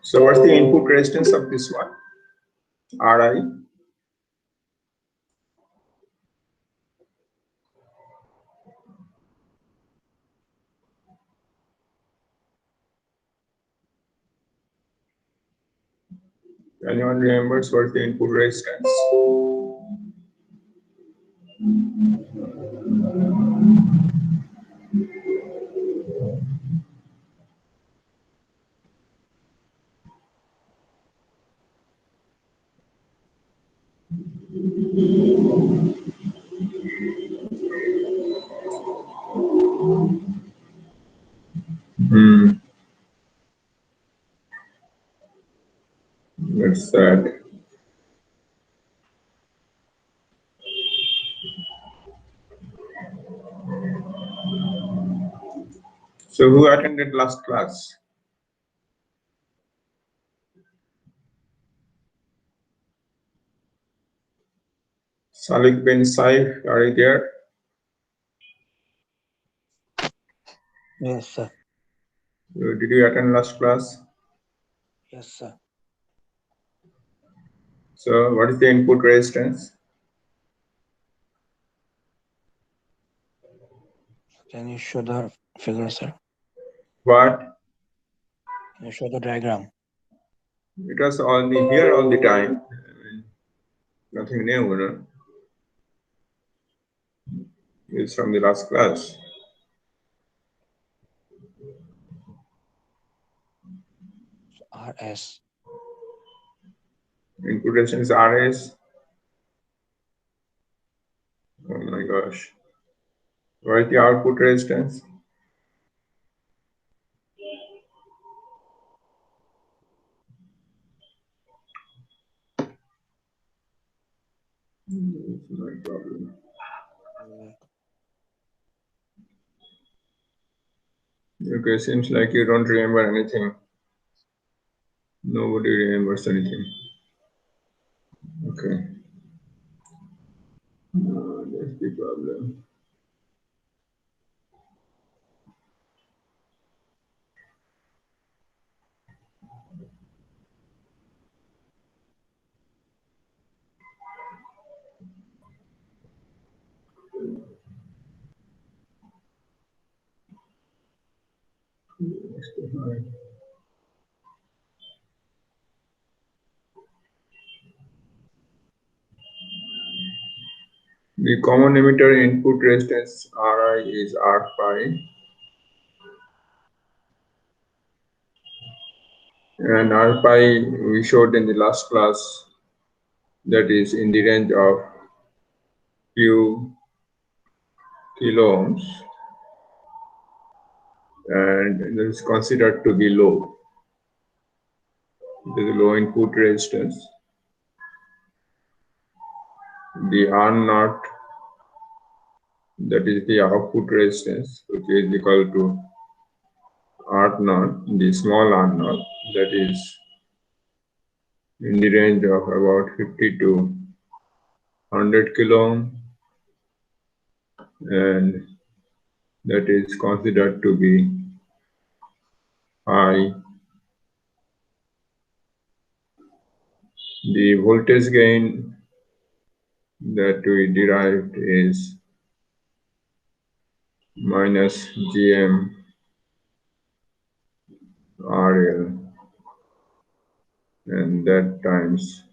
So what's the input resistance of this one? Ri. Anyone remembers what's the input resistance? That's that. So who attended last class? Salik bin Saif, are you there? Yes, sir. Did you attend last class? Yes, sir. So what is the input resistance? Can you show the figure, sir? What? Can you show the diagram? It was only here all the time. Nothing new, you know. It's from the last class. RS. Input resistance is RS. Oh my gosh. What is the output resistance? It's my problem. Okay, seems like you don't remember anything. Nobody remembers anything. Okay. That's the problem. The common emitter input resistance Ri is R pi, and R pi we showed in the last class, that is in the range of few kilo ohms, and that is considered to be low. It is low input resistance. The R naught, that is the output resistance, which is equal to R naught, the small R naught, that is in the range of about 50 to 100 kilo ohm, and that is considered to be high. The voltage gain that we derived is minus Gm RL, and that times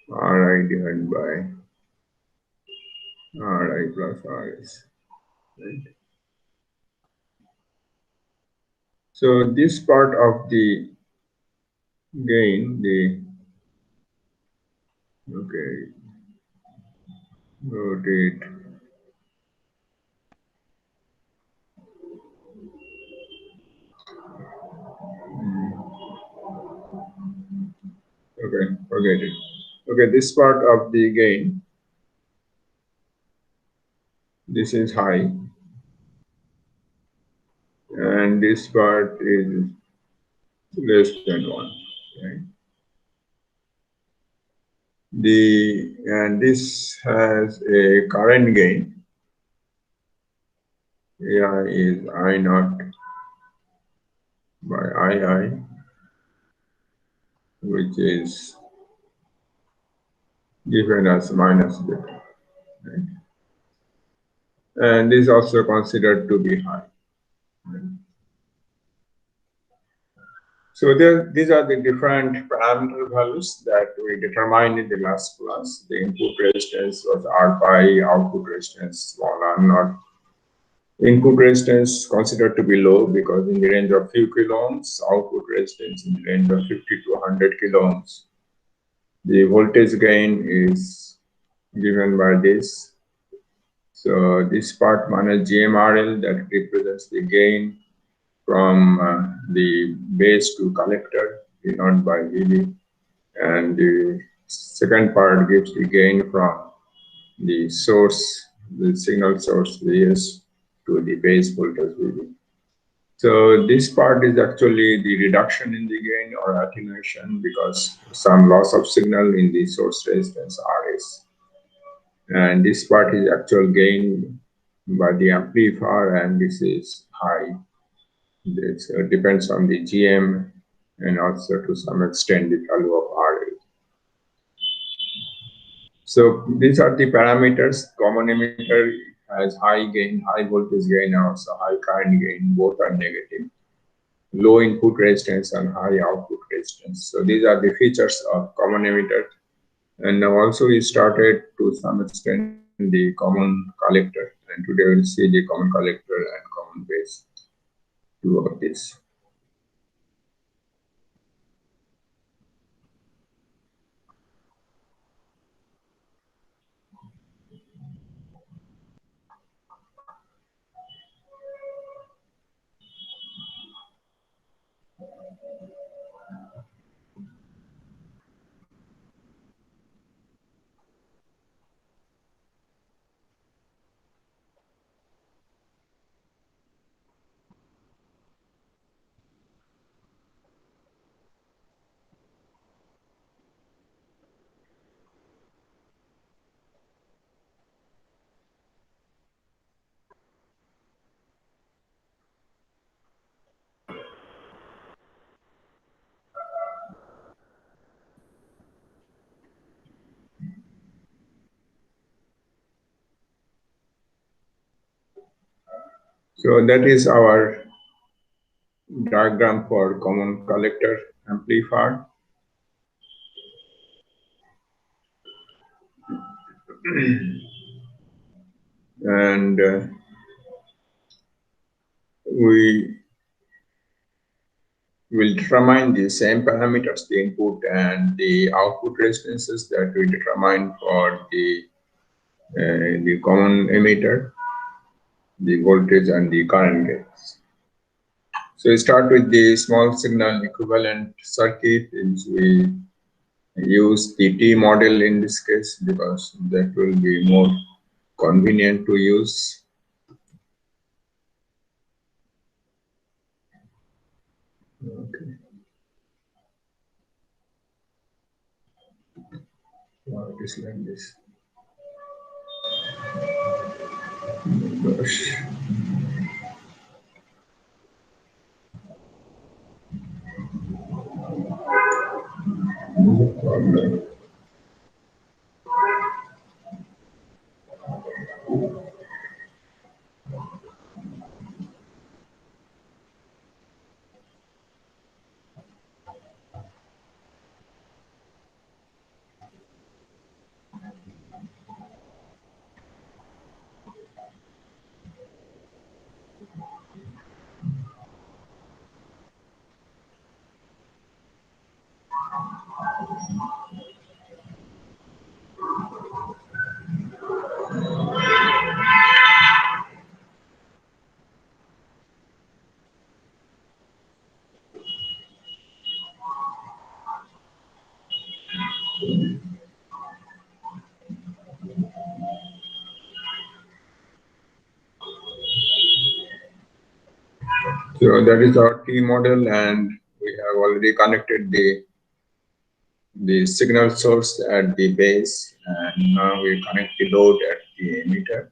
Ri divided by Ri plus Rs. Right? So this part of the gain, okay, rotate. Okay, forget it. Okay, this part of the gain, this is high, and this part is less than 1. Right? And this has a current gain AI is I naught by II, which is given as minus beta. Right? And this is also considered to be high. Right? So these are the different parameter values that we determined in the last class. The input resistance was R pi, output resistance small r naught. Input resistance considered to be low because in the range of few kilo ohms, output resistance in the range of 50 to 100 kilo ohms. The voltage gain is given by this. So this part minus GMRL that represents the gain from the base to collector, V naught by VB. And the second part gives the gain from the source, the signal source Vs to the base voltage VB. So this part is actually the reduction in the gain or attenuation because some loss of signal in the source resistance Rs. And this part is actual gain by the amplifier, and this is high. This depends on the GM and also to some extent the value of RL. So these are the parameters. Common emitter has high gain, high voltage gain, and also high current gain. Both are negative. Low input resistance and high output resistance. So these are the features of common emitter. And now also we started to some extent the common collector. And today we'll see the common collector and common base. Two of this. So that is our diagram for common collector amplifier. And we will determine the same parameters, the input and the output resistances that we determined for the common emitter, the voltage and the current gains. So we start with the small signal equivalent circuit, which we use the T model in this case because that will be more convenient to use. Okay. Wow, it is like this. Gosh. Problem. So that is our T model, and we have already connected the signal source at the base, and now we connect the load at the emitter.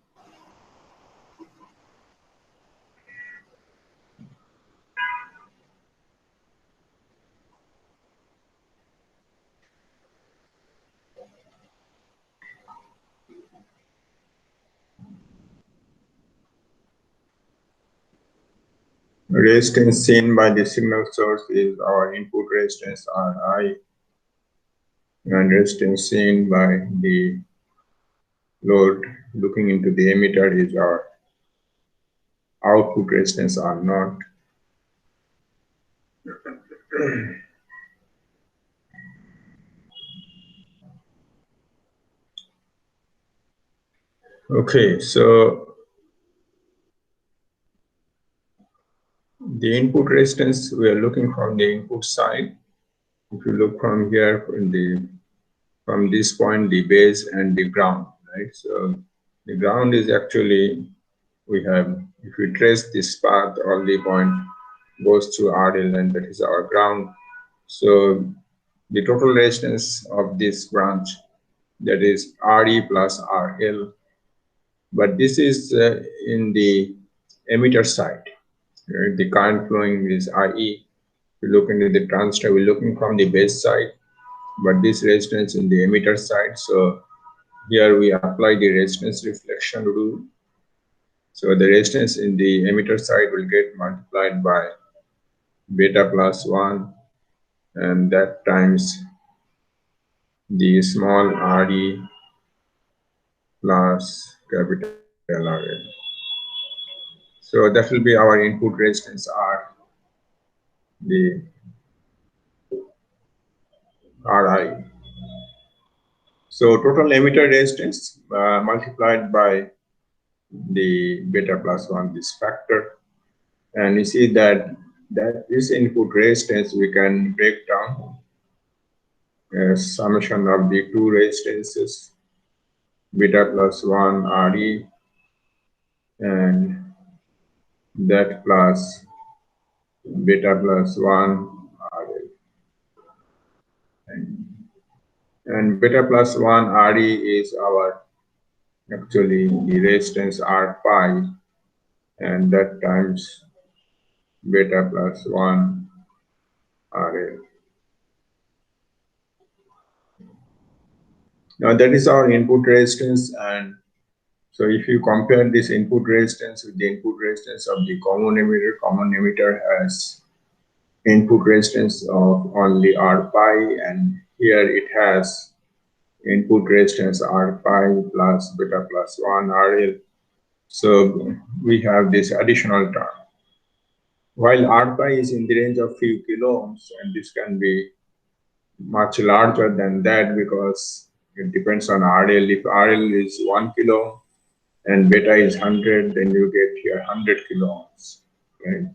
Resistance seen by the signal source is our input resistance Ri, and resistance seen by the load looking into the emitter is our output resistance R0. Okay, so the input resistance, we are looking from the input side. If you look from here, from this point, the base and the ground, right? So the ground is actually, we have, if we trace this path, all the point goes through RL, and that is our ground. So the total resistance of this branch, that is RE plus RL, but this is in the emitter side. Right? The current flowing is IE. We look into the transistor, we're looking from the base side, but this resistance in the emitter side. So here we apply the resistance reflection rule. So the resistance in the emitter side will get multiplied by beta plus 1, and that times the small RE plus capital RL. So that will be our input resistance R, the Ri. So total emitter resistance multiplied by the beta plus 1, this factor. And you see that this input resistance we can break down as summation of the two resistances, beta plus 1 Re and that plus beta plus 1 RL. And beta plus 1 Re is our actually the resistance R phi, and that times beta plus 1 RL. Now that is our input resistance, and so if you compare this input resistance with the input resistance of the common emitter has input resistance of only R pi, and here it has input resistance R pi plus beta plus 1 RL. So we have this additional term. While R pi is in the range of few kilo ohms, and this can be much larger than that because it depends on RL. If RL is 1 kilo and beta is 100, then you get here 100 kilo ohms. Right?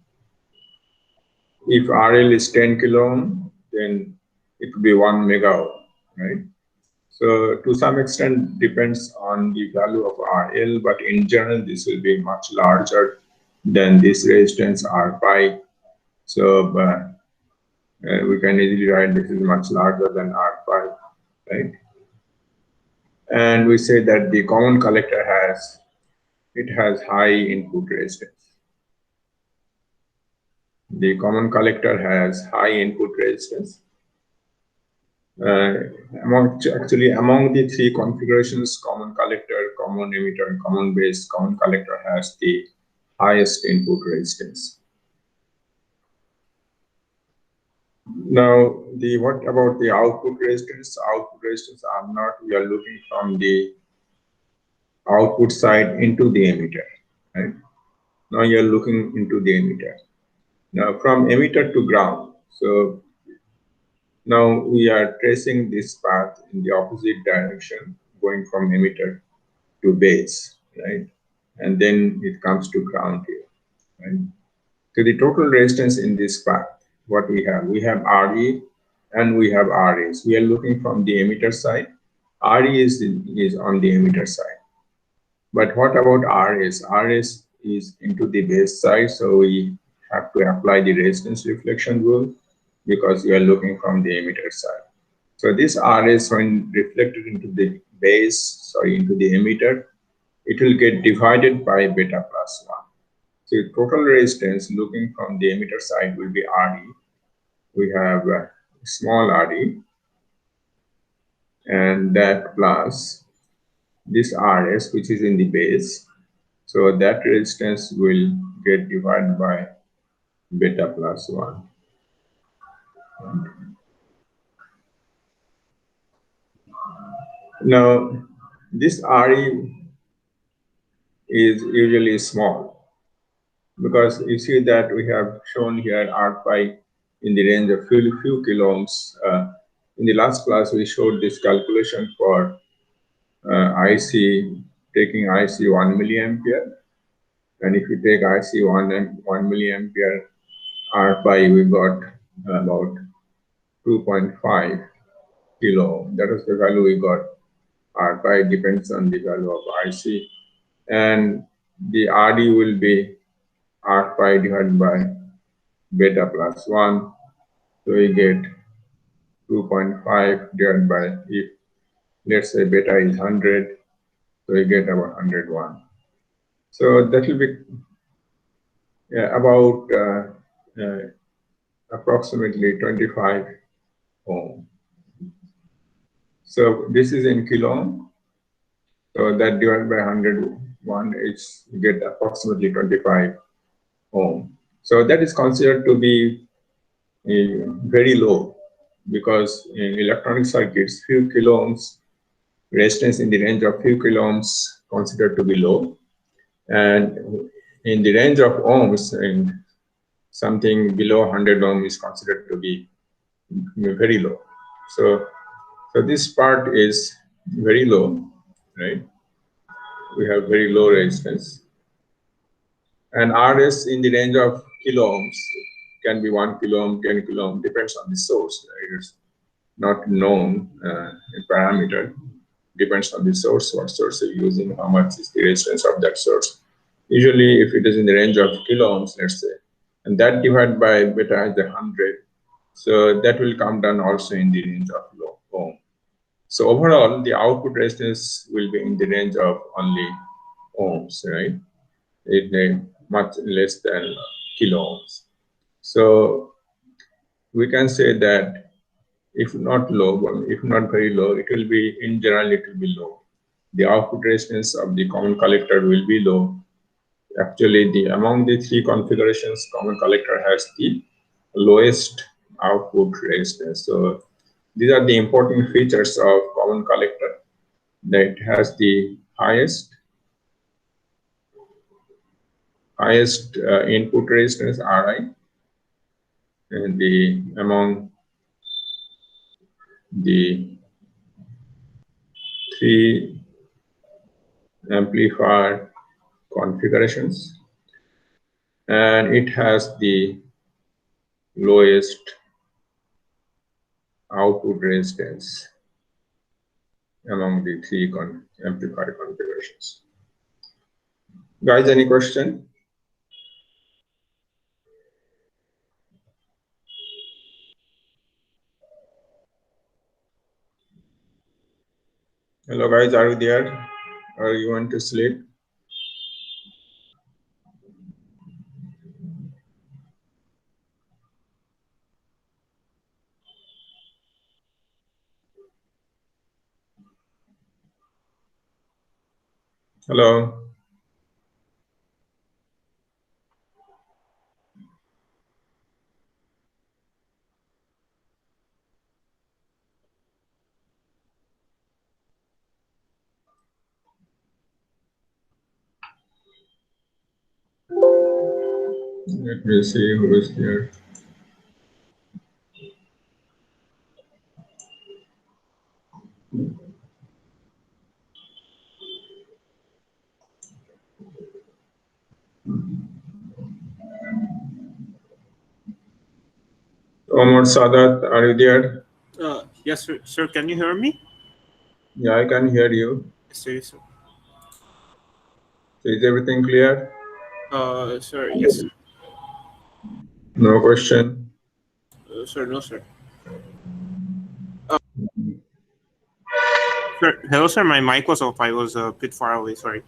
If RL is 10 kilo ohm, then it will be 1 mega ohm. Right? So to some extent depends on the value of RL, but in general this will be much larger than this resistance R pi. So we can easily write this is much larger than R pi, right? And we say that the common collector has high input resistance. The common collector has high input resistance. Among the three configurations, common collector, common emitter, and common base, common collector has the highest input resistance. Now, what about the output resistance? Output resistance R0, we are looking from the output side into the emitter, right? Now you are looking into the emitter. Now from emitter to ground. So now we are tracing this path in the opposite direction, going from emitter to base, right? And then it comes to ground here, right? So the total resistance in this path, what we have Re and we have Rs. We are looking from the emitter side. Re is on the emitter side. But what about Rs? Rs is into the base side, so we have to apply the resistance reflection rule because we are looking from the emitter side. So this Rs, when reflected into the base, into the emitter, it will get divided by beta plus 1. So total resistance looking from the emitter side will be Re. We have small Re, and that plus this Rs, which is in the base. So that resistance will get divided by beta plus 1. Now, this RE is usually small because you see that we have shown here R pi in the range of few kilo ohms. In the last class, we showed this calculation for IC, taking IC 1 milliampere. And if you take IC 1 milliampere R pi, we got about 2.5 kilo. That is the value we got. R pi depends on the value of IC. And the RD will be R pi divided by beta plus 1. So we get 2.5 divided by, if let's say beta is 100, so we get about 101. So that will be about approximately 25 ohm. So this is in kilo ohm. So that divided by 101 is you get approximately 25 ohm. So that is considered to be very low because in electronic circuits, few kilo ohms resistance in the range of few kilo ohms considered to be low, and in the range of ohms and something below 100 ohm is considered to be very low. So this part is very low, right? We have very low resistance. And RS in the range of kilo ohms can be 1 kilo ohm, 10 kilo ohm, depends on the source. Right? It's not known parameter, depends on the source, what source you're using, how much is the resistance of that source. Usually, if it is in the range of kilo ohms, let's say, and that divided by beta is 100, so that will come down also in the range of low ohm. So overall, the output resistance will be in the range of only ohms, right? It much less than kilo ohms. So we can say that if not low, if not very low, it will be, in general, it will be low. The output resistance of the common collector will be low. Actually, among the three configurations, common collector has the lowest output resistance. So these are the important features of common collector, that has the highest input resistance Ri, and among the three amplifier configurations, and it has the lowest output resistance among the three amplifier configurations. Guys, any question? Hello guys, are you there? Or you want to sleep? Hello. Let me see who is there. Omar Sadat, are you there? Yes, sir. Sir, can you hear me? Yeah, I can hear you. Yes, sir. So is everything clear? Sir, yes. No question? Sir, no, sir. Sir, hello, sir. My mic was off. I was a bit far away. Sorry.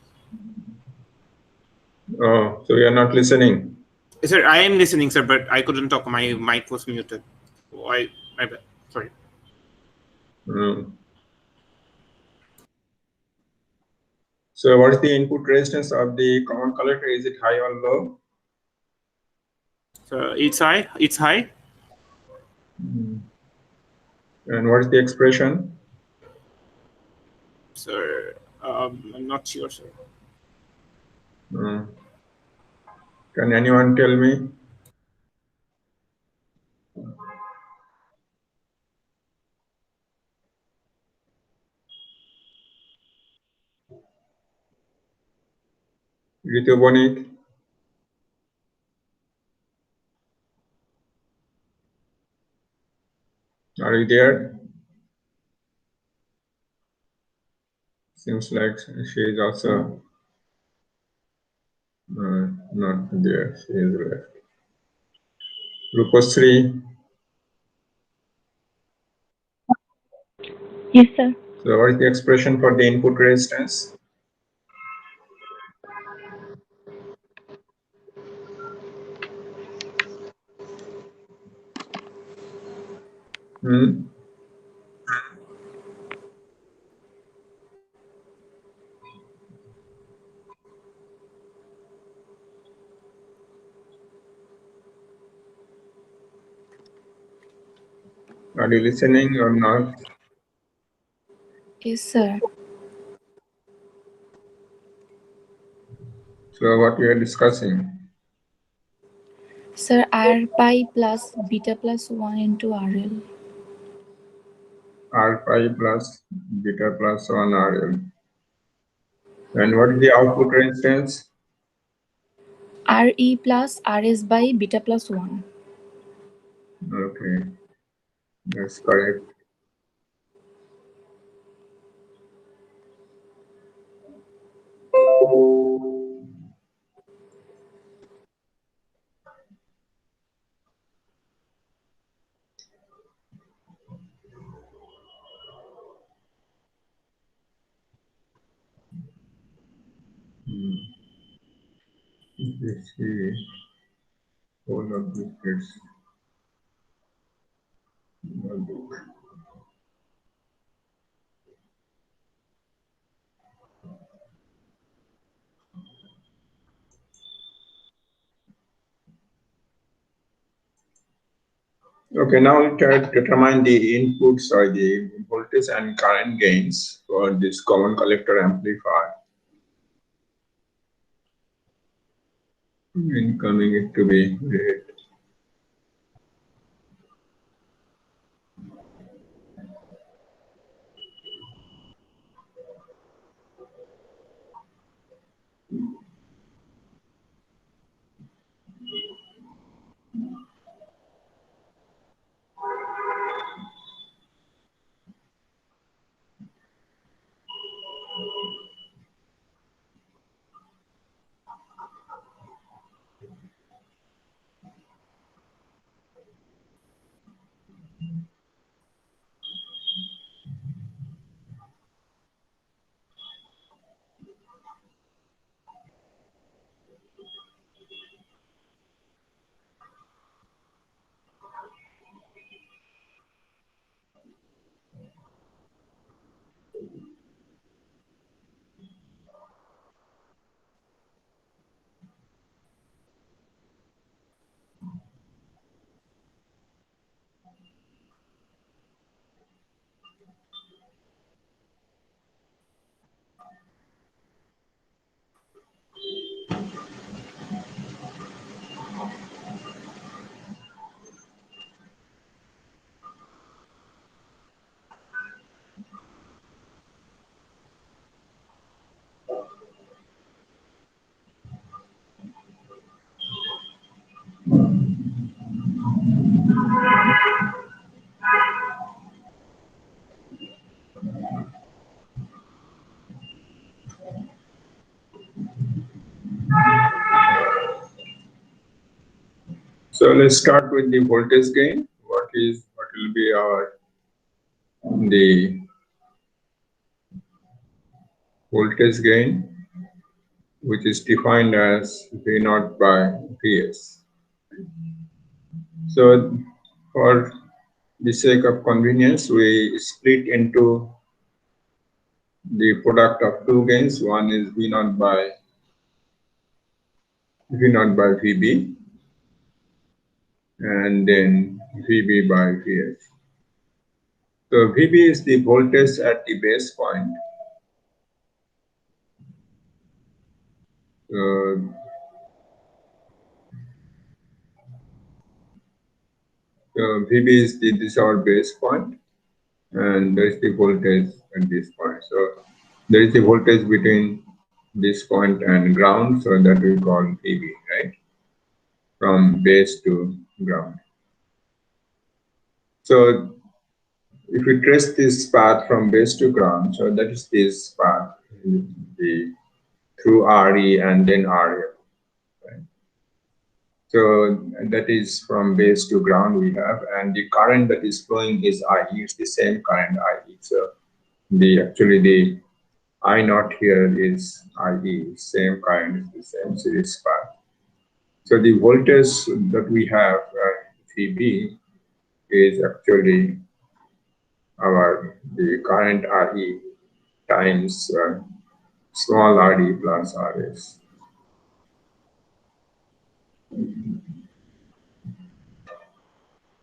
Oh, so you are not listening? Sir, I am listening, sir, but I couldn't talk. My mic was muted. My bad. Sorry. So what is the input resistance of the common collector? Is it high or low? It's high. It's high. And what is the expression? Sir, I'm not sure, sir. Can anyone tell me? Ritu Bonik? Are you there? Seems like she is also not there. She is left. Rupasri? Yes, sir. So what is the expression for the input resistance? Are you listening or not? Yes, sir. So what we are discussing? Sir, R pi plus beta plus 1 into RL. R pi plus beta plus 1 RL. And what is the output resistance? RE plus RS by beta plus 1. Okay, that's correct. Let's see. All of this gets okay, now we try to determine the inputs or the voltage and current gains for this common collector amplifier. Incoming it to be red. So let's start with the voltage gain. What will be the voltage gain, which is defined as V naught by Vs. So for the sake of convenience, we split into the product of two gains. One is V naught by VB, and then VB by Vs. So VB is the voltage at the base point. VB is this our base point, and there is the voltage at this point. So there is a voltage between this point and ground, so that we call VB, right? From base to ground. So if we trace this path from base to ground, so that is this path, through RE and then RL. Right? So that is from base to ground we have, and the current that is flowing is IE. It's the same current IE. So actually the I naught here is IE, same current, the same series path. So the voltage that we have VB is actually the current RE times small RE plus RS.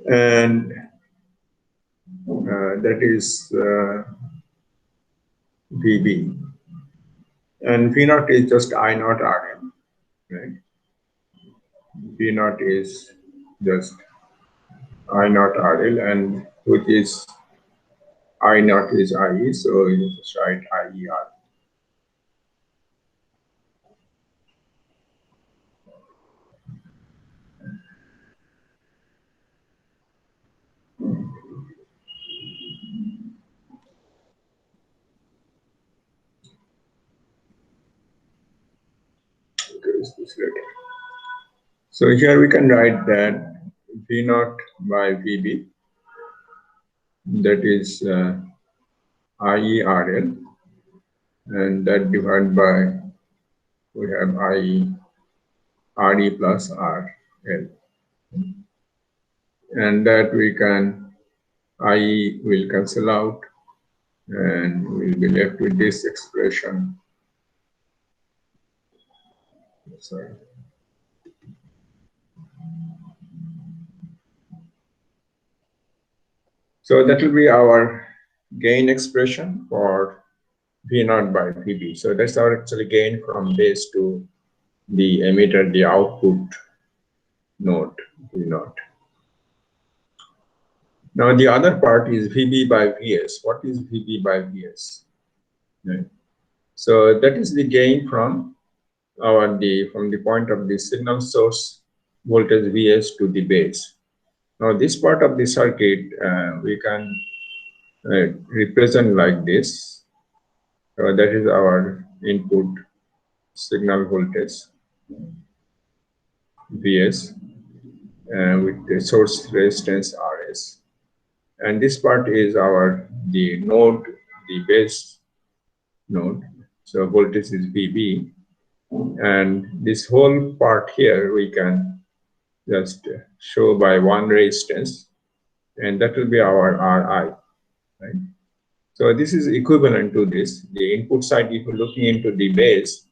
And that is VB. And V naught is just I naught RL, right? V naught is just I naught RL, and which is I naught is IE, so you just write IER. So here we can write that V naught by VB, that is IERL, and that divided by, we have IE RE plus RL, and that we can, IE will cancel out, and we'll be left with this expression. Sorry. So that will be our gain expression for V naught by VB. So that's our actually gain from base to the emitter, the output node, V naught. Now the other part is VB by Vs. What is VB by Vs? Right. So that is the gain from from the point of the signal source voltage Vs to the base. Now this part of the circuit we can represent like this. So that is our input signal voltage Vs with the source resistance Rs. And this part is the node, the base node. So voltage is VB. And this whole part here we can just show by one resistance, and that will be our Ri, right? So this is equivalent to this. The input side, if you're looking into the base,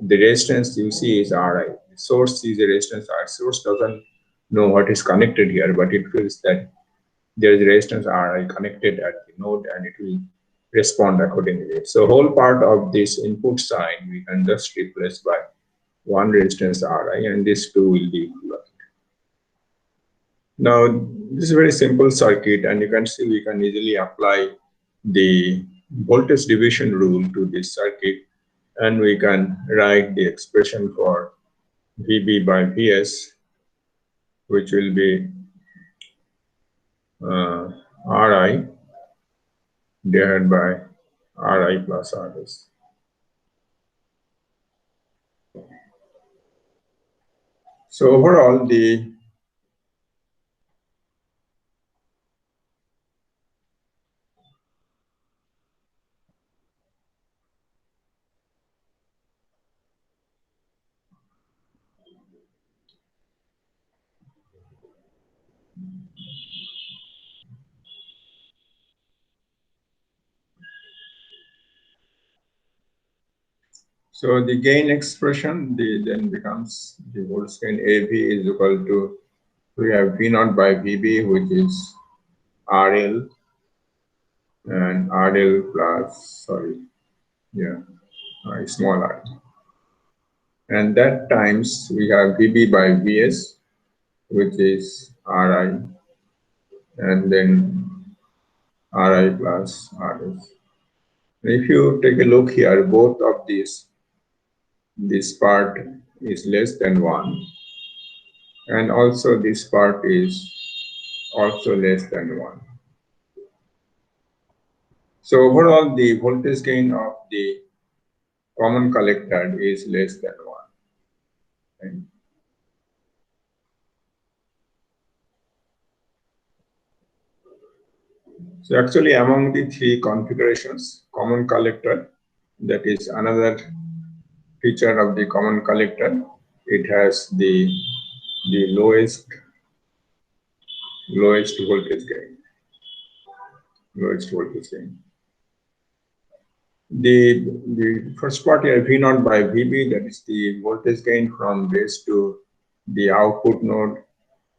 the resistance you see is Ri. The source is a resistance R. Source doesn't know what is connected here, but it feels that there is a resistance Ri connected at the node, and it will respond accordingly. So whole part of this input side we can just replace by one resistance Ri, and this two will be equivalent. Now this is a very simple circuit, and you can see we can easily apply the voltage division rule to this circuit, and we can write the expression for VB by Vs, which will be Ri divided by Ri plus Rs. So overall, so the gain expression then becomes the voltage gain AV is equal to We have V naught by VB, which is RL, and RL plus, sorry, yeah, small r. And that times we have VB by VS, which is RI, and then RI plus RS. If you take a look here, both of these, this part is less than 1, and also this part is also less than 1. So overall, the voltage gain of the common collector is less than 1. Right? So actually, among the three configurations, common collector, that is another feature of the common collector. It has the lowest voltage gain. Lowest voltage gain. The first part here, V naught by VB, that is the voltage gain from base to the output node,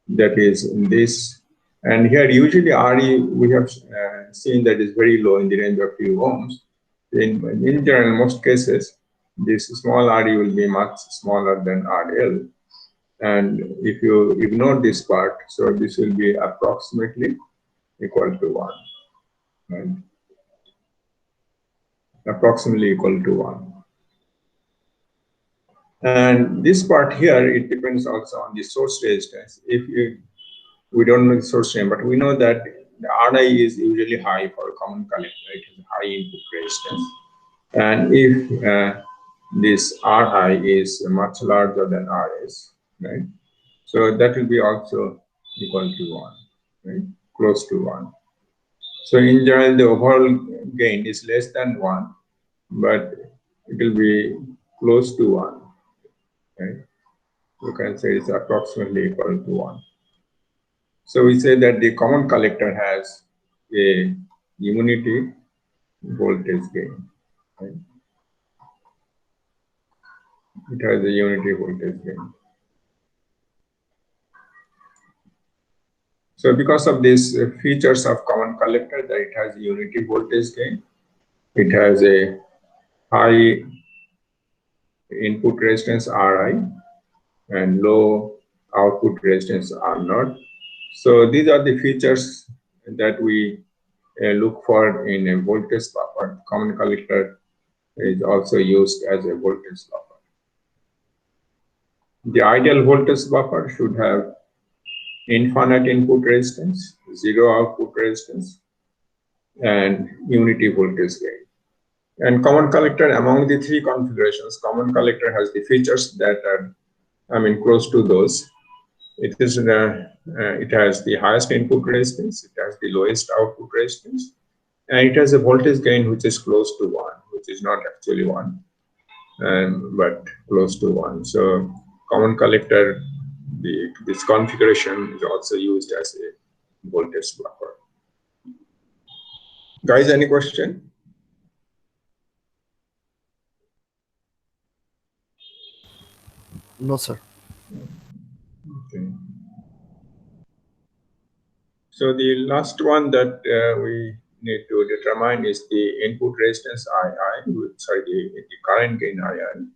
that is in this. And here usually RE we have seen that is very low in the range of few ohms. In general, in most cases, this small RE will be much smaller than RL. And if you ignore this part, so this will be approximately equal to 1. Right? Approximately equal to 1. And this part here, it depends also on the source resistance. We don't know the source name, but we know that the RI is usually high for a common collector. It has high input resistance. And if this RI is much larger than RS, right? So that will be also equal to 1, right? Close to 1. So in general, the overall gain is less than 1, but it will be close to 1, right? You can say it's approximately equal to 1. So we say that the common collector has a unity voltage gain. Right? It has a unity voltage gain. So because of these features of common collector, that it has a unity voltage gain, it has a high input resistance Ri and low output resistance R0. So these are the features that we look for in a voltage buffer. Common collector is also used as a voltage buffer. The ideal voltage buffer should have infinite input resistance, zero output resistance, and unity voltage gain. And common collector, among the three configurations, common collector has the features that are, close to those. It has the highest input resistance, it has the lowest output resistance, and it has a voltage gain which is close to 1, which is not actually 1, but close to 1. So common collector, this configuration is also used as a voltage buffer. Guys, any question? No, sir. Okay. So the last one that we need to determine is the input resistance the current gain II,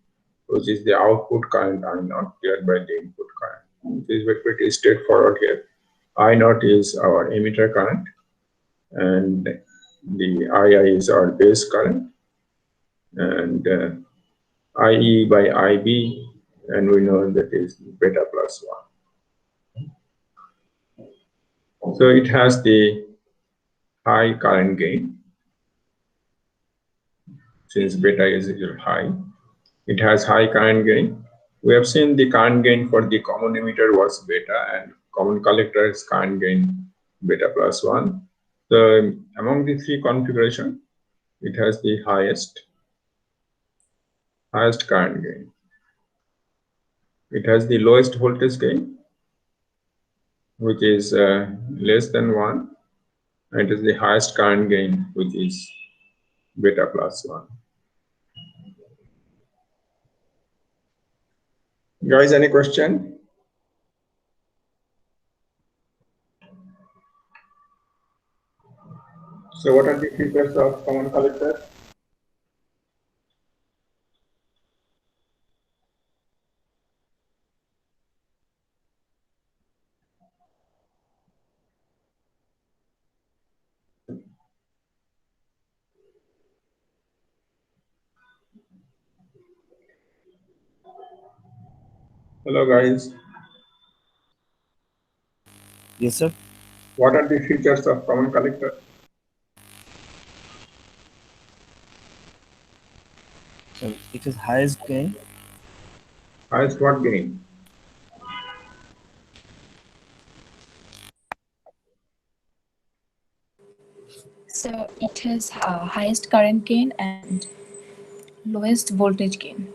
which is the output current I0 cleared by the input current. This is pretty straightforward here. I0 is our emitter current, and the II is our base current, and IE by IB, and we know that is beta plus 1. So it has the high current gain. Since beta is high, it has high current gain. We have seen the current gain for the common emitter was beta, and common collector's current gain beta plus 1. So among the three configurations, it has the highest current gain. It has the lowest voltage gain, which is less than 1. And it is the highest current gain, which is beta plus 1. Guys, any question? So what are the features of common collector? Hello guys. Yes, sir. What are the features of common collector? So it is highest gain. Highest what gain? So it has highest current gain and lowest voltage gain.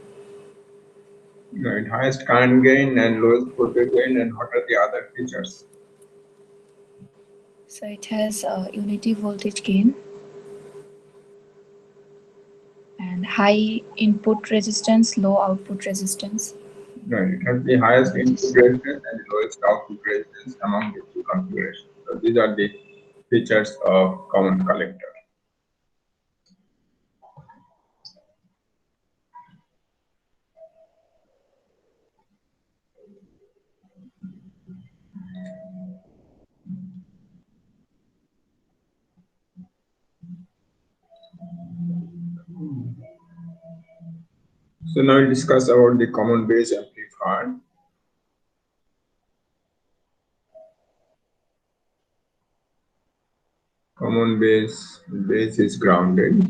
Right, highest current gain and lowest voltage gain, and what are the other features? So it has unity voltage gain and high input resistance, low output resistance. Right, it has the highest input resistance and the lowest output resistance among the two configurations. So these are the features of common collector. So now we'll discuss about the common base amplifier. Common base is grounded.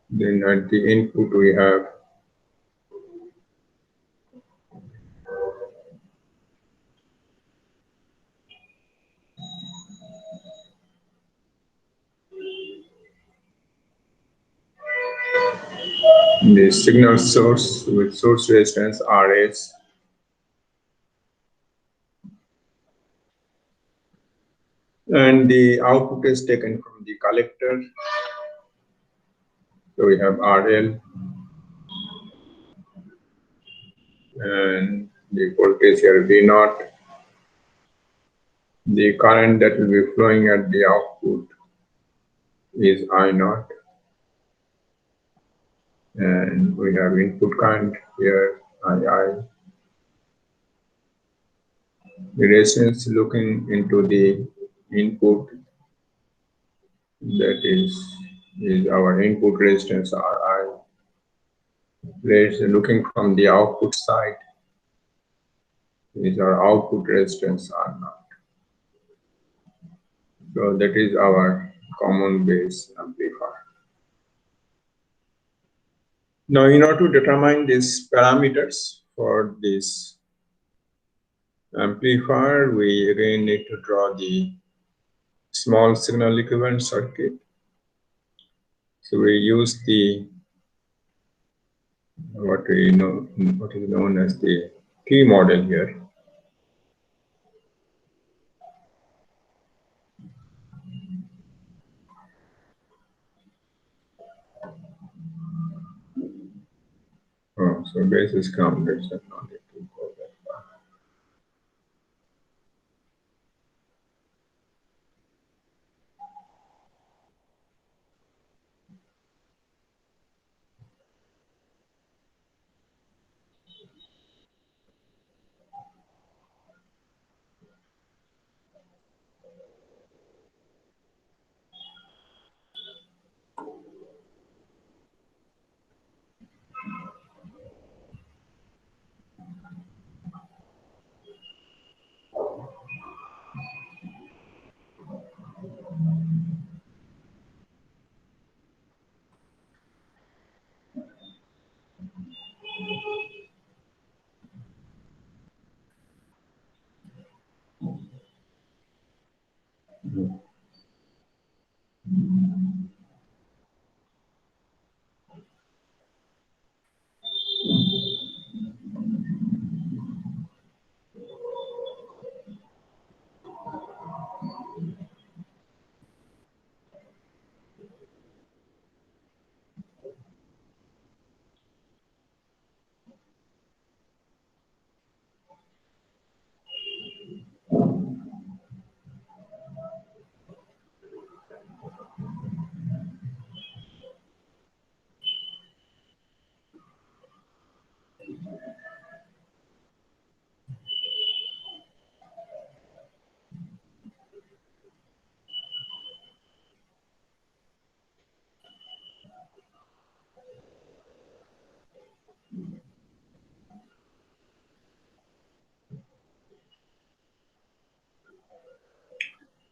Then at the input we have the signal source with source resistance RS. And the output is taken from the collector. So we have RL and the voltage here V0. The current that will be flowing at the output is I0. And we have input current here, II. The resistance looking into the input, that is our input resistance Ri. Looking from the output side is our output resistance R0. So that is our common base amplifier. Now, in order to determine these parameters for this amplifier, we again need to draw the small signal equivalent circuit. So we use the what is known as the T model here. Oh, so base is grounded, so not need to go that far.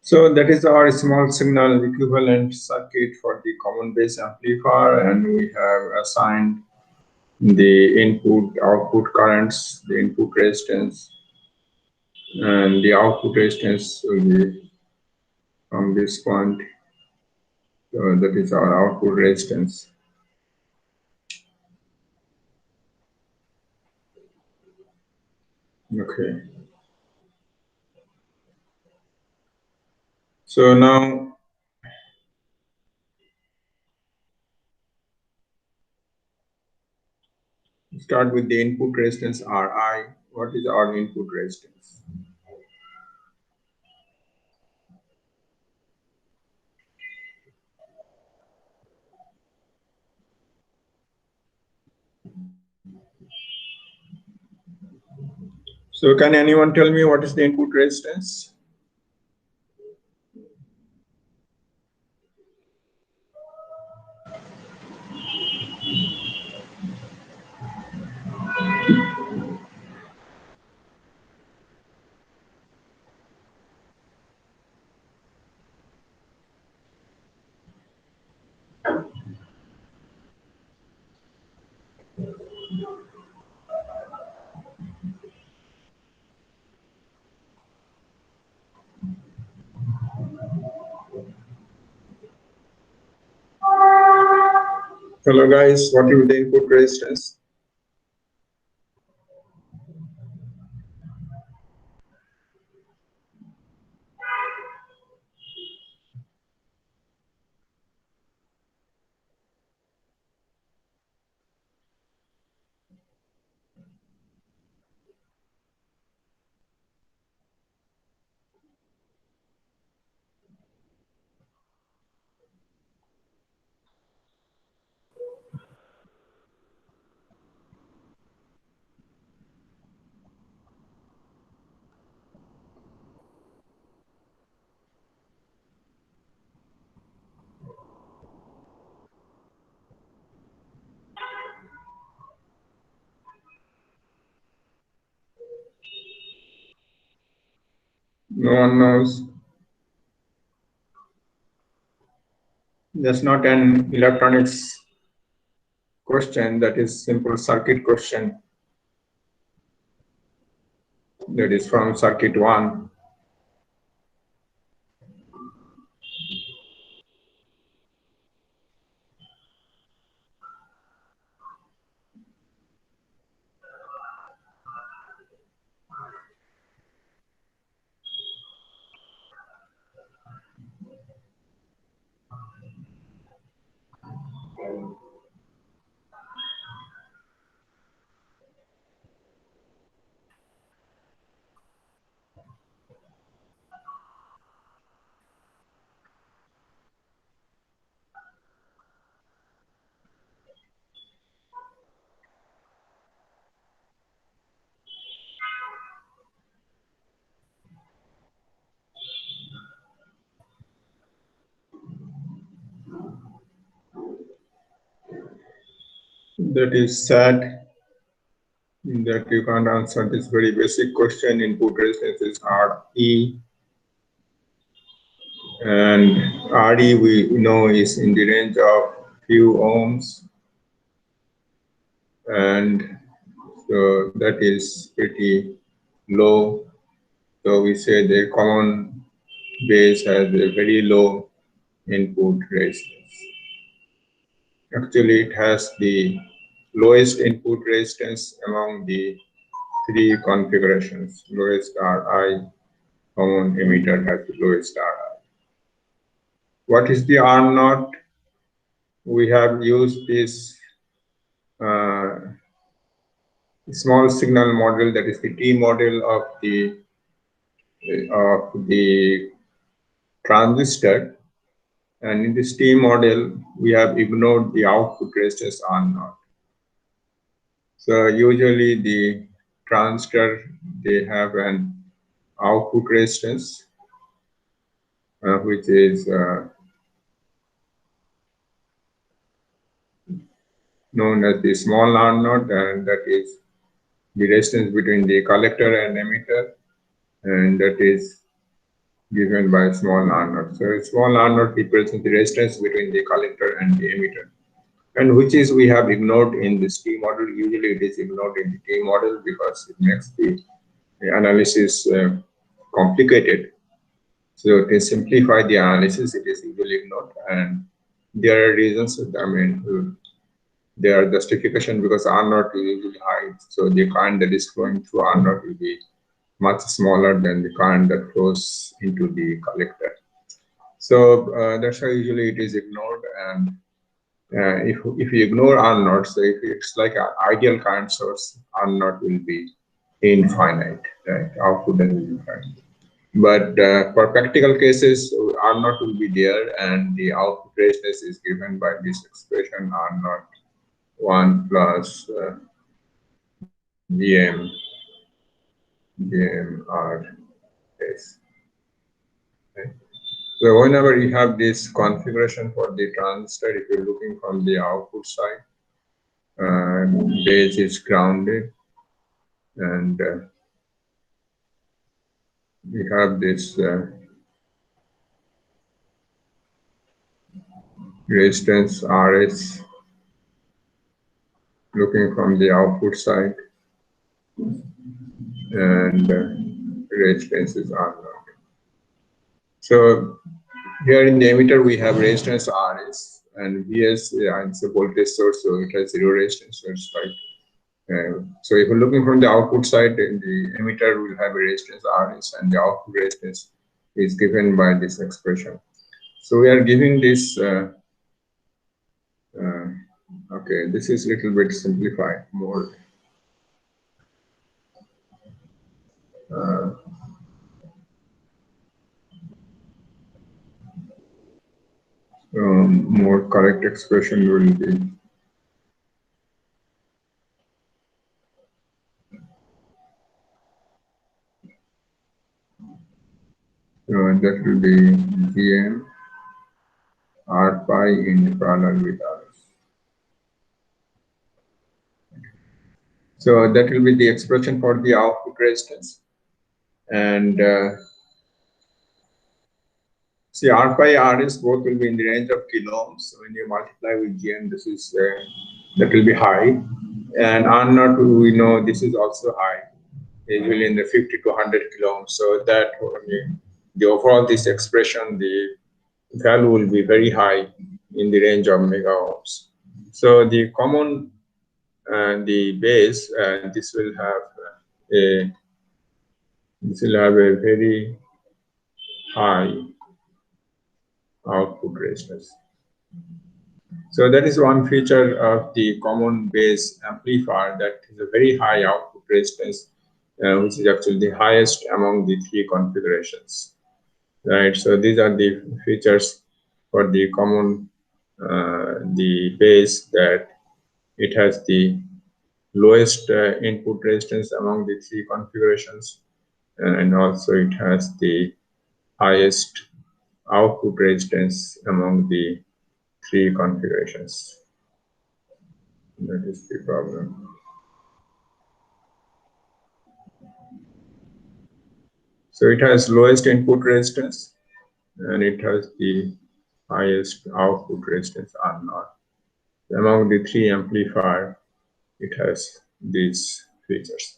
So that is our small signal equivalent circuit for the common base amplifier, and we have assigned the input output currents, the input resistance, and the output resistance will be from this point. So that is our output resistance. Okay. So now start with the input resistance Ri. What is our input resistance? So can anyone tell me what is the input resistance? Hello guys, what is the input resistance? No one knows. That's not an electronics question, that is simple circuit question. That is from circuit 1. That is sad that you can't answer this very basic question. Input resistance is Re, and Re we know is in the range of few ohms, and so that is pretty low. So we say the common base has a very low input resistance. Actually, it has the lowest input resistance among the 3 configurations. Lowest Ri, common emitter has the lowest Ri. What is the R naught? We have used this small signal model, that is the T model of the transistor, and in this T model we have ignored the output resistance R naught. So usually the transistor, they have an output resistance, which is known as the small R naught, and that is the resistance between the collector and emitter, and that is given by small R naught. So small R naught represents the resistance between the collector and the emitter, and which is we have ignored in this T model. Usually it is ignored in the T model because it makes the analysis complicated. So to simplify the analysis, it is usually ignored, and there are reasons. I mean, there are justification because R naught is usually high, so the current that is flowing through R naught will be much smaller than the current that flows into the collector. So that's why usually it is ignored. And if you ignore R naught, so if it's like an ideal current source, R naught will be infinite, right? Output will be infinite. But for practical cases, R naught will be there, and the output resistance is given by this expression R naught 1 plus GMRS. Okay. So whenever you have this configuration for the transistor, if you're looking from the output side, base is grounded, and we have this resistance RS looking from the output side, and resistance is R naught. So here in the emitter we have resistance RS, and VS it's a voltage source, so it has zero resistance, so it's right. So if you're looking from the output side, the emitter will have a resistance RS, and the output resistance is given by this expression. So we are giving this. Okay, this is a little bit simplified, more. More correct expression will be that will be GM R pi in parallel with RS. So that will be the expression for the output resistance. And see, R pi RS both will be in the range of kilo ohms. So when you multiply with GM, this is that will be high. And R naught, we know this is also high, usually in the 50 to 100 kilo ohms. So that the overall this expression, the value will be very high in the range of mega ohms. So the common the base, this will have a very high output resistance. So that is one feature of the common base amplifier, that is a very high output resistance, which is actually the highest among the three configurations. Right. So these are the features for the common the base, that it has the lowest input resistance among the three configurations, and also it has the highest output resistance among the three configurations. That is the problem. So it has lowest input resistance, and it has the highest output resistance R naught. Among the three amplifier, it has these features.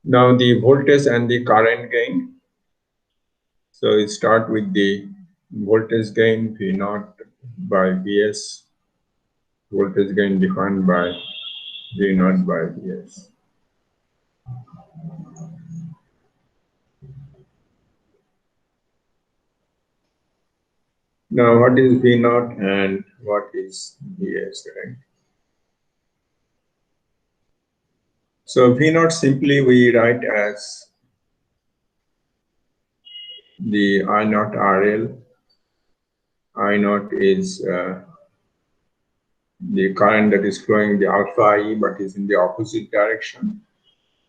Now the voltage and the current gain. So we start with the voltage gain V naught by Vs, voltage gain defined by V naught by Vs. Now what is V naught and what is Vs, right? So V naught simply we write as the I naught RL. I naught is the current that is flowing the alpha IE but is in the opposite direction.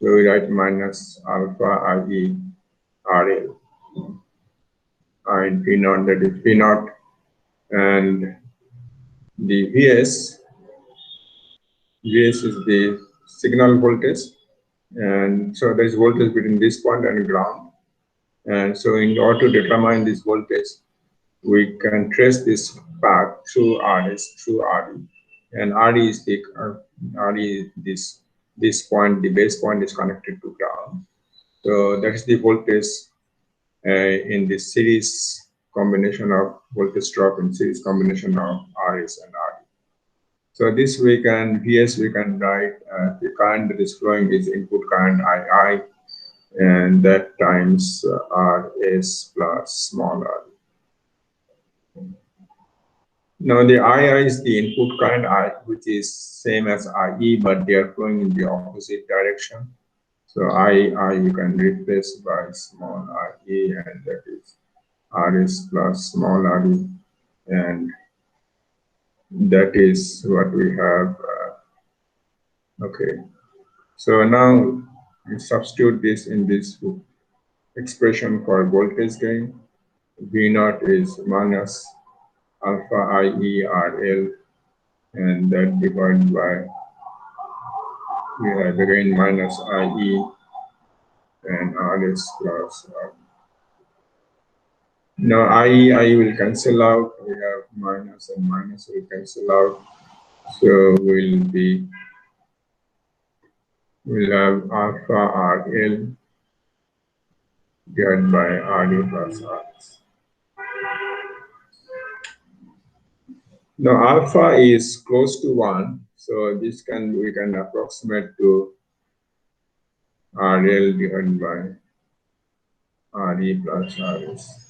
So we write minus alpha IE RL. And P naught, that is P naught, and the VS is the signal voltage, and so there is voltage between this point and ground. And so in order to determine this voltage, we can trace this path through RS, through RE, and RE is the RE this point, the base point is connected to ground. So that is the voltage in the series combination of voltage drop in series combination of RS and RE. So this we can, VS we can write the current that is flowing is input current II, and that times RS plus small r. Now the II is the input current I, which is same as IE, but they are flowing in the opposite direction. So I you can replace by small IE, and that is RS plus small RE, and that is what we have. Okay, so now we substitute this in this expression for voltage gain. V naught is minus alpha IE RL, and that divided by, we have again minus IE and RS plus R. Now IE will cancel out, we have minus and minus will cancel out, so we'll have alpha RL divided by RE plus RS. Now alpha is close to 1, so this we can approximate to RL divided by RE plus RS.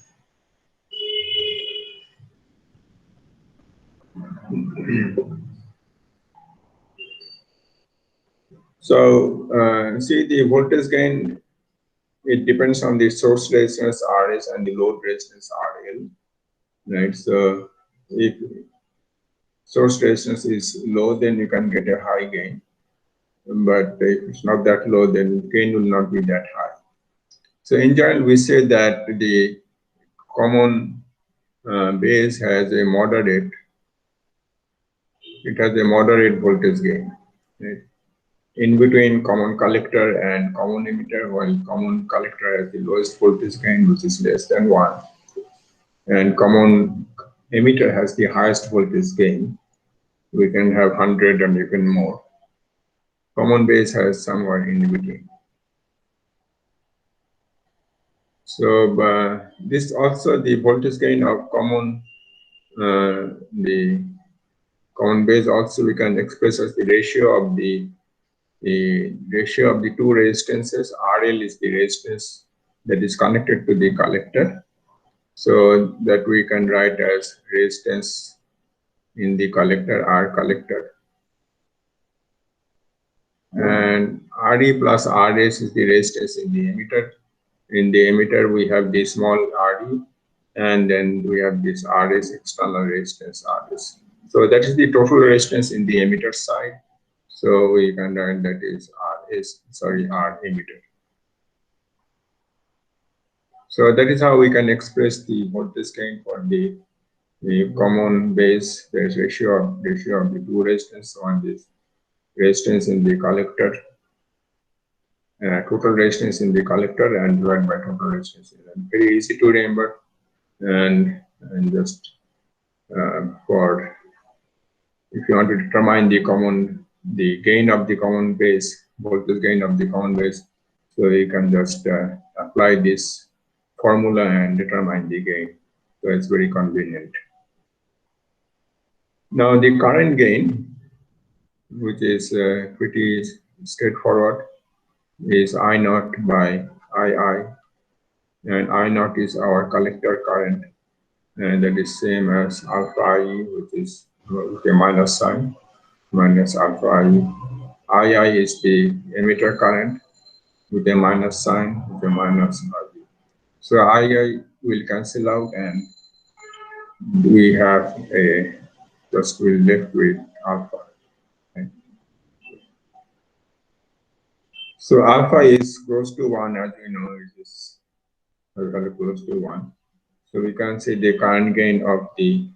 So see, the voltage gain, it depends on the source resistance RS and the load resistance RL, right? So if source resistance is low, then you can get a high gain, but if it's not that low, then gain will not be that high. So in general, we say that the common base has a moderate, it has a moderate voltage gain, right? In between common collector and common emitter, while common collector has the lowest voltage gain, which is less than 1, and common emitter has the highest voltage gain. We can have 100 and even more. Common base has somewhere in between. So this also, the voltage gain of common, the common base also we can express as the ratio of the two resistances. RL is the resistance that is connected to the collector, so that we can write as resistance in the collector, R collector, and RE plus RS is the resistance in the emitter. In the emitter we have the small RE, and then we have this RS, external resistance RS. So that is the total resistance in the emitter side. So we can write that is R emitter. So that is how we can express the voltage gain for the common base. There's ratio of the two resistance on this resistance in the collector, total resistance in the collector, and divided by total resistance. Very easy to remember, and just for if you want to determine the gain of the common base, voltage gain of the common base, so you can just apply this formula and determine the gain. So it's very convenient. Now the current gain, which is pretty straightforward, is I naught by II, and I naught is our collector current, and that is same as alpha IE, which is with a minus sign, minus alpha IE. II is the emitter current with a minus sign, with a minus IE. So II will cancel out, and we have we're left with alpha. Right? So alpha is close to 1, as we know, it is very close to 1. So we can say the current gain of the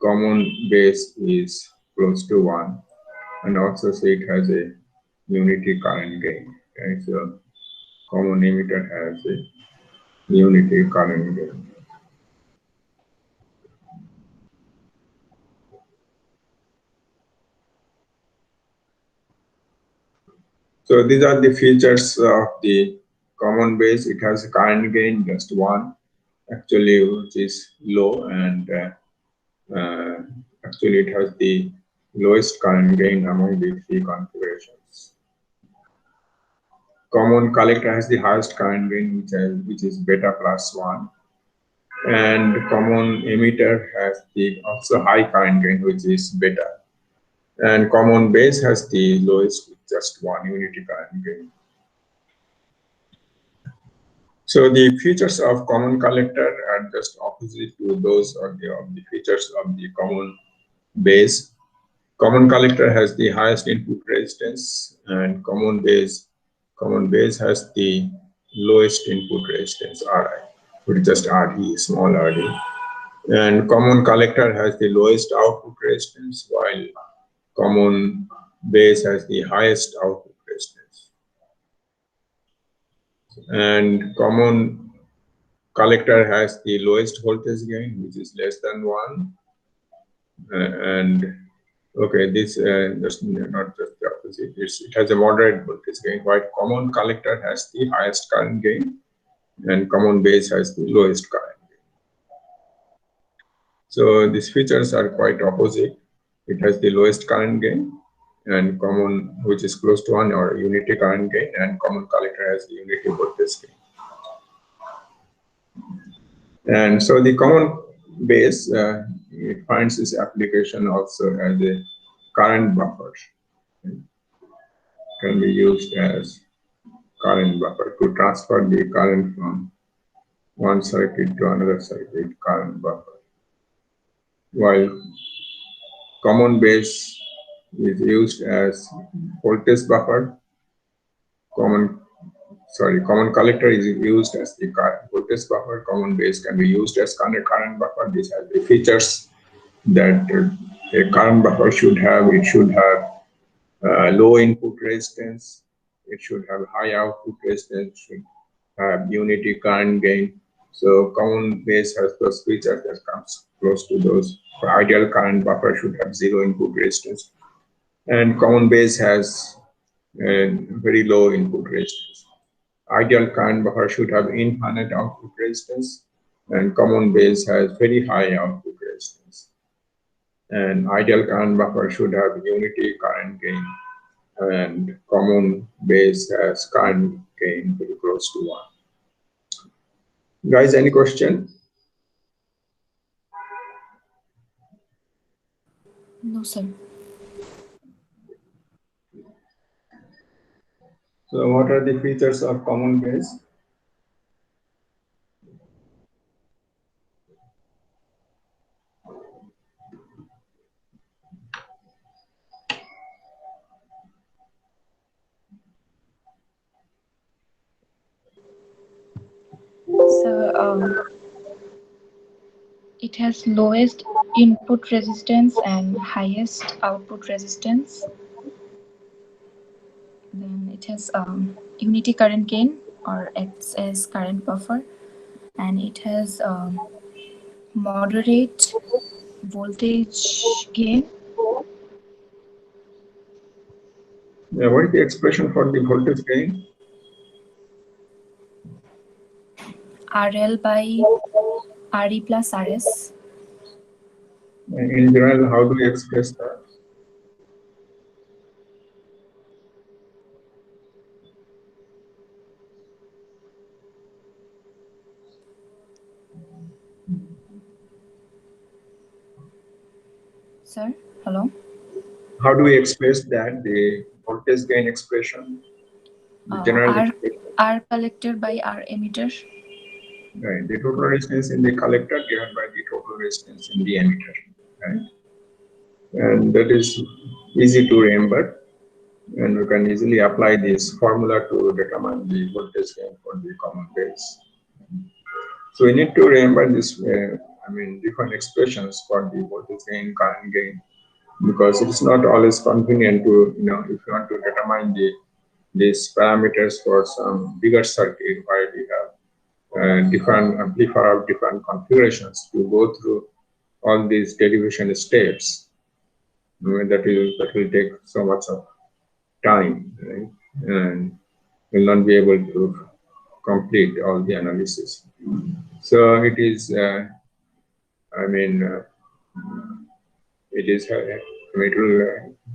common base is close to 1, and also say it has a unity current gain. Okay? So common emitter has a unity current gain. So these are the features of the common base. It has a current gain just 1, actually, which is low, and actually it has the lowest current gain among the 3 configurations. Common collector has the highest current gain, which is beta plus 1, and common emitter has the also high current gain, which is beta, and common base has the lowest with just 1 unity current gain. So the features of common collector are just opposite to those of the features of the common base. Common collector has the highest input resistance, and common base has the lowest input resistance, Ri, which is just Rd, small Rd. And common collector has the lowest output resistance, while common base has the highest output resistance. And common collector has the lowest voltage gain, which is less than 1. And okay, this just not just the opposite. It has a moderate voltage gain, while common collector has the highest current gain, and common base has the lowest current gain. So these features are quite opposite. It has the lowest current gain, and common, which is close to 1, or unity current gain, and common collector has the unity voltage gain. And so the common base, it finds its application also as a current buffer. It can be used as current buffer to transfer the current from one circuit to another circuit, current buffer. While common base is used as voltage buffer, common collector is used as the voltage buffer, common base can be used as current buffer. These are the features that a current buffer should have. It should have low input resistance, it should have high output resistance, should have unity current gain. So common base has those features that comes close to those. For ideal current buffer should have 0 input resistance, and common base has very low input resistance. Ideal current buffer should have infinite output resistance, and common base has very high output resistance. And ideal current buffer should have unity current gain, and common base has current gain very close to 1. Guys, any question? No, sir. So what are the features of common base? So it has lowest input resistance and highest output resistance. Then it has unity current gain, or acts as current buffer, and it has moderate voltage gain. Yeah, what is the expression for the voltage gain? RL by RE plus RS. In general, how do we express that? Sir, hello? How do we express that, the voltage gain expression? The general expression. R collector by R emitter. Right, the total resistance in the collector given by the total resistance in the emitter. Right? and that is easy to remember, and we can easily apply this formula to determine the voltage gain for the common base. So we need to remember this, different expressions for the voltage gain, current gain, because it is not always convenient to, if you want to determine these parameters for some bigger circuit where we have different amplifier of different configurations, to go through all these derivation steps. That will take so much of time, right? And will not be able to complete all the analysis. So it is, it will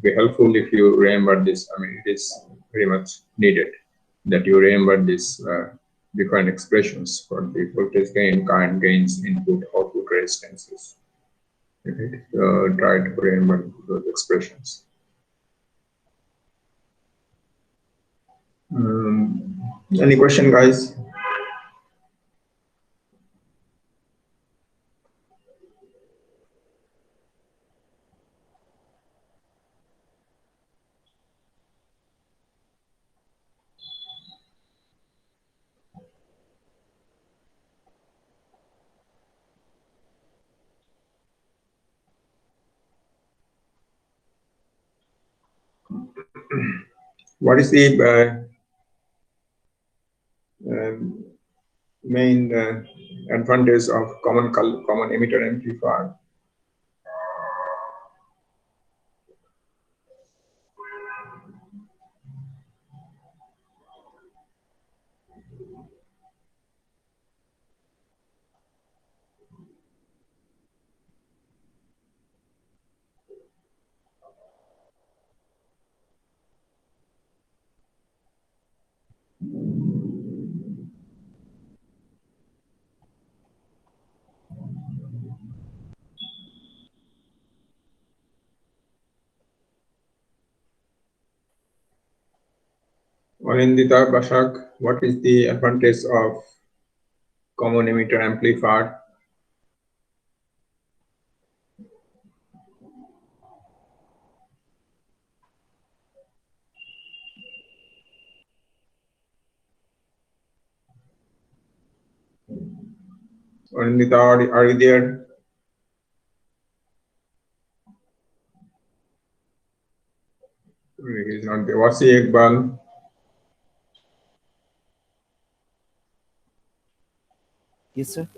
be helpful if you remember this. It is very much needed that you remember this different expressions for the voltage gain, current gains, input, output resistances. Right? So try to remember those expressions. Any question, guys? What is the main advantage of common emitter amplifier? Anindita, Bashak, what is the advantage of common emitter amplifier? Anindita, are you there? He's not there. Wasi Iqbal? Yes, sir.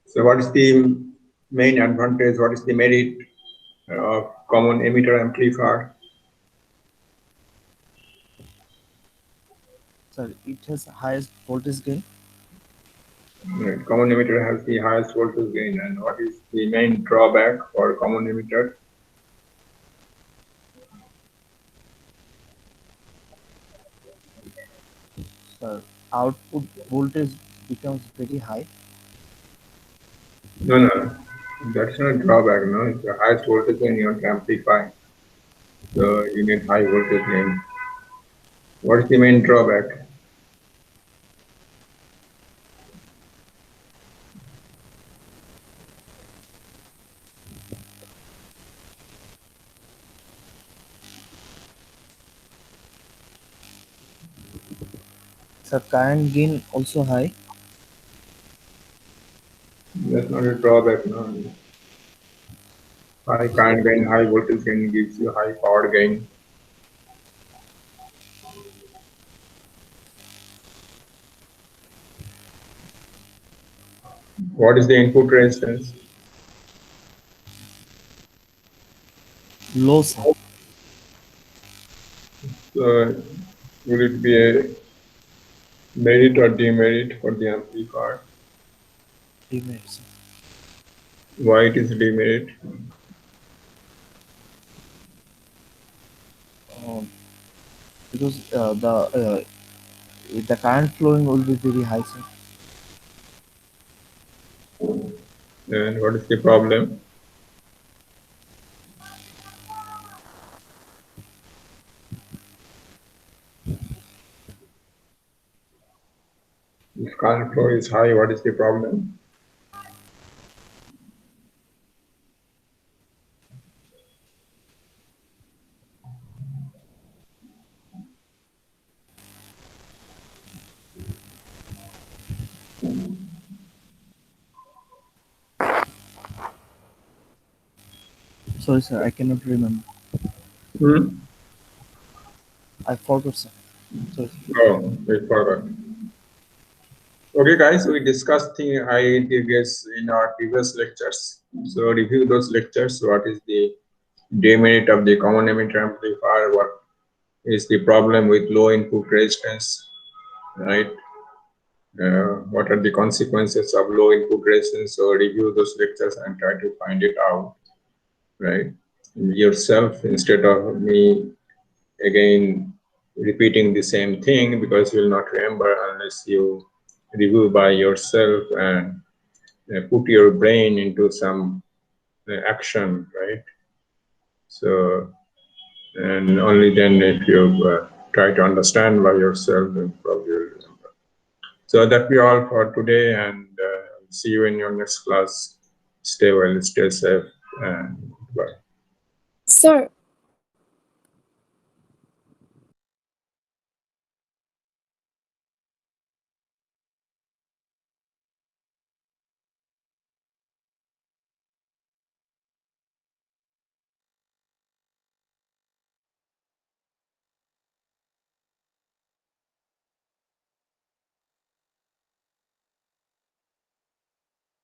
So what is the main advantage? What is the merit of common emitter amplifier? Sir, it has highest voltage gain. Right. Common emitter has the highest voltage gain, and what is the main drawback for common emitter? Sir, output voltage becomes very high. No, that's not drawback. No, it's the highest voltage gain you want to amplify. So you need high voltage gain. What is the main drawback? Sir, current gain also high. That's not a drawback. No, high current gain, high voltage gain gives you high power gain. What is the input resistance? Low, sir. So will it be a merit or demerit for the amplifier? Demerit, sir. Why it is demerit? Because the current flowing will be very high, sir. And what is the problem? If current flow is high, what is the problem? Sorry, sir, I cannot remember. Hmm? I forgot, sir. Sorry. Oh, we forgot. Okay, guys, we discussed the IETs in our previous lectures. So review those lectures. What is the demerit of the common emitter amplifier? What is the problem with low input resistance, right? What are the consequences of low input resistance? So review those lectures and try to find it out, right? Yourself, instead of me again repeating the same thing, because you'll not remember unless you review by yourself and put your brain into some action, right? So, and only then if you try to understand by yourself, then probably you'll remember. So that be all for today, and see you in your next class. Stay well, stay safe, and bye. Sir,